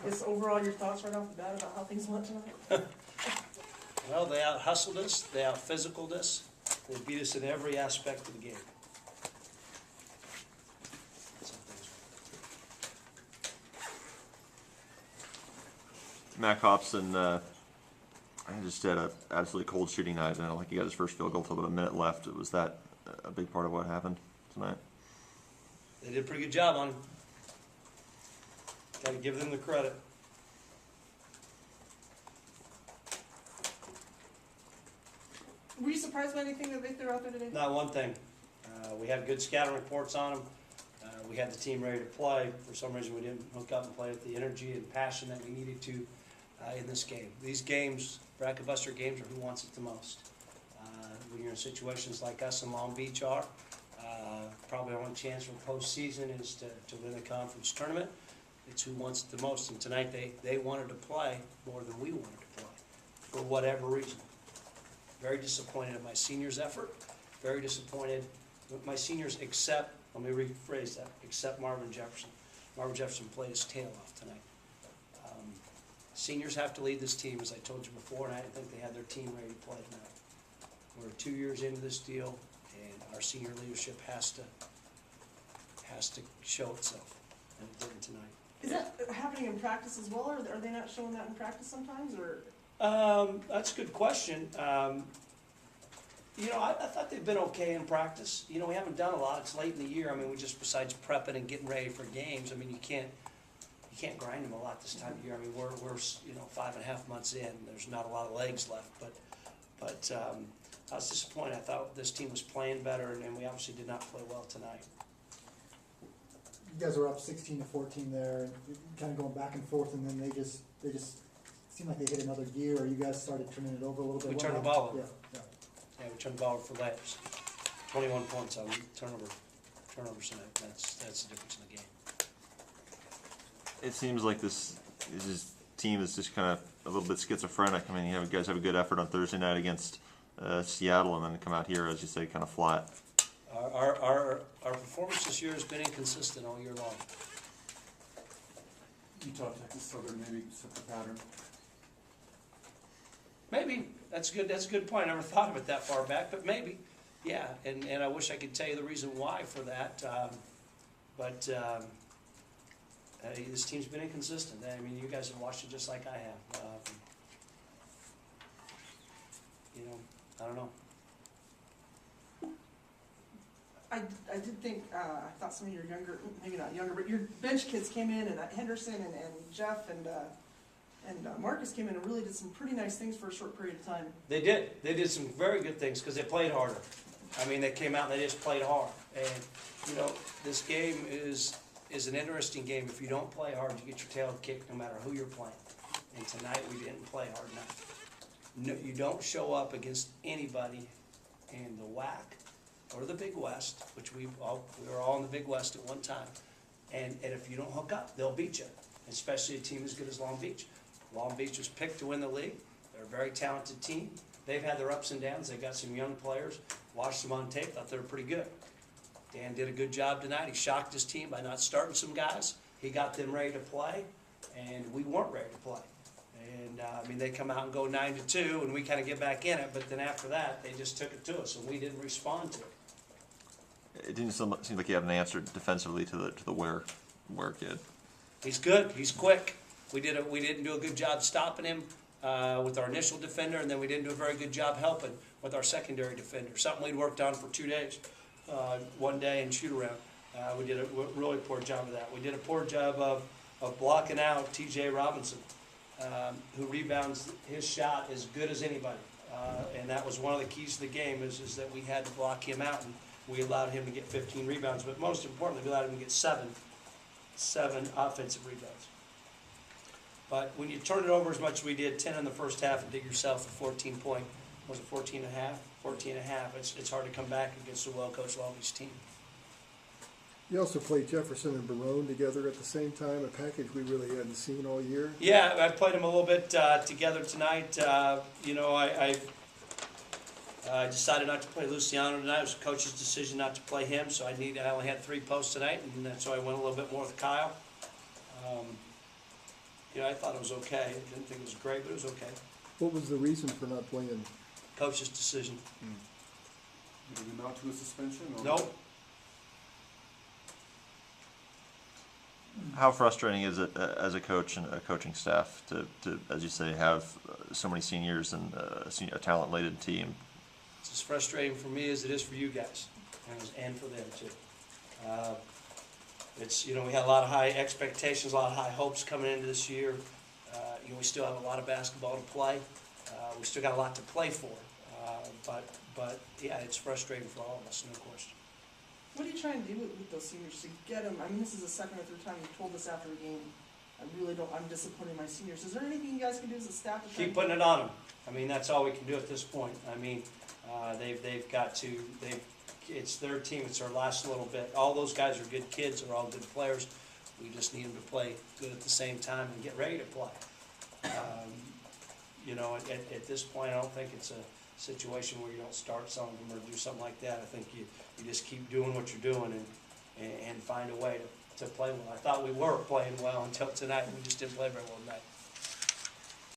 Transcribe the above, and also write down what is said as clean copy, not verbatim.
guess overall, your thoughts right off the bat about how things went tonight? Well, they out-hustled us, they out-physicaled us, they beat us in every aspect of the game. That's how things went. Matt Hobson, I just had an absolutely cold shooting night. I don't like he got his first field goal with about a minute left. Was that a big part of what happened tonight? They did a pretty good job on him. Got to give them the credit. Were you surprised by anything that they threw out there today? Not one thing. We had good scouting reports on them. We had the team ready to play. For some reason, we didn't hook up and play with the energy and passion that we needed to in this game. These games, BracketBuster games, are who wants it the most. When you're in situations like us in Long Beach are, probably our only chance for postseason is to win the conference tournament. It's who wants it the most. And tonight they wanted to play more than we wanted to play for whatever reason. Very disappointed in my seniors' effort. Very disappointed with my seniors, except, let me rephrase that, except Marvin Jefferson. Marvin Jefferson played his tail off tonight. Seniors have to lead this team, as I told you before, and I didn't think they had their team ready to play tonight. We're 2 years into this deal, and our senior leadership has to show itself, and it didn't tonight. Is that happening in practice as well, or are they not showing that in practice sometimes, or? That's a good question. You know, I thought they've been okay in practice. You know, we haven't done a lot. It's late in the year. I mean, we just, besides prepping and getting ready for games, I mean, you can't grind them a lot this time of year. I mean, we're 5.5 months in. There's not a lot of legs left, but I was disappointed. I thought this team was playing better, and we obviously did not play well tonight. You guys were up 16-14 there, and kind of going back and forth, and then they just seemed like they hit another gear, or you guys started turning it over a little bit. We What turned the happened? ball over. Yeah. Yeah, we turned the ball over for layups. 21 points on turnovers tonight. That's the difference in the game. It seems like this team is just kind of a little bit schizophrenic. I mean, you guys have a good effort on Thursday night against Seattle, and then come out here, as you say, kind of flat. Our performance this year has been inconsistent all year long. Utah, Texas Southern, maybe set the pattern. Maybe that's good. That's a good point. I never thought of it that far back, but maybe, yeah. And I wish I could tell you the reason why for that, but this team's been inconsistent. I mean, you guys have watched it just like I have. You know, I don't know. I did think, I thought some of your younger, maybe not younger, but your bench kids came in, and Henderson and Jeff and Marcus came in and really did some pretty nice things for a short period of time. They did. They did some very good things because they played harder. I mean, they came out and they just played hard. And, you know, this game is an interesting game. If you don't play hard, you get your tail kicked no matter who you're playing. And tonight we didn't play hard enough. No, you don't show up against anybody in the WAC or the Big West, which we were all in the Big West at one time. And if you don't hook up, they'll beat you, especially a team as good as Long Beach. Long Beach was picked to win the league. They're a very talented team. They've had their ups and downs. They've got some young players. Watched them on tape, thought they were pretty good. Dan did a good job tonight. He shocked his team by not starting some guys. He got them ready to play, and we weren't ready to play. And, I mean, they come out and go 9-2, and we kind of get back in it, but then after that, they just took it to us, and we didn't respond to it. It didn't seem like you have an answer defensively to the Ware kid. He's good. He's quick. We didn't do a good job stopping him with our initial defender, and then we didn't do a very good job helping with our secondary defender. Something we'd worked on for 2 days, one day and shoot around. We did a really poor job of that. We did a poor job of blocking out T.J. Robinson, who rebounds his shot as good as anybody. And that was one of the keys to the game is that we had to block him out, and we allowed him to get 15 rebounds. But most importantly, we allowed him to get seven offensive rebounds. But when you turn it over as much as we did, 10 in the first half, and dig yourself a 14 point, was it 14 and a half? 14 and a half. It's hard to come back against a well-coached Long Beach team. You also played Jefferson and Barone together at the same time, a package we really hadn't seen all year. Yeah, I played them a little bit together tonight. You know, I decided not to play Luciano tonight. It was the coach's decision not to play him, so I only had 3 posts tonight, and so I went a little bit more with Kyle. You it. I thought it was okay. Didn't think it was great, but it was okay. What was the reason for not playing? Coach's decision. Maybe not to a suspension? Or Nope. How frustrating is it as a coach and a coaching staff to as you say, have so many seniors and a talent-laden team? It's as frustrating for me as it is for you guys, and for them too. It's, you know, we had a lot of high expectations, a lot of high hopes coming into this year. You know, we still have a lot of basketball to play. We still got a lot to play for. But yeah, it's frustrating for all of us, no question. What are you trying to do with those seniors to get them? I mean, this is the second or third time you've told us after a game. I'm disappointing my seniors. Is there anything you guys can do as a staff to try Keep to- putting it on them. I mean, that's all we can do at this point. I mean, they've got to, it's their team, it's their last little bit. All those guys are good kids, they're all good players. We just need them to play good at the same time and get ready to play. You know, at this point, I don't think it's a situation where you don't start some of them or do something like that. I think you just keep doing what you're doing and find a way to play well. I thought we were playing well until tonight. We just didn't play very well tonight.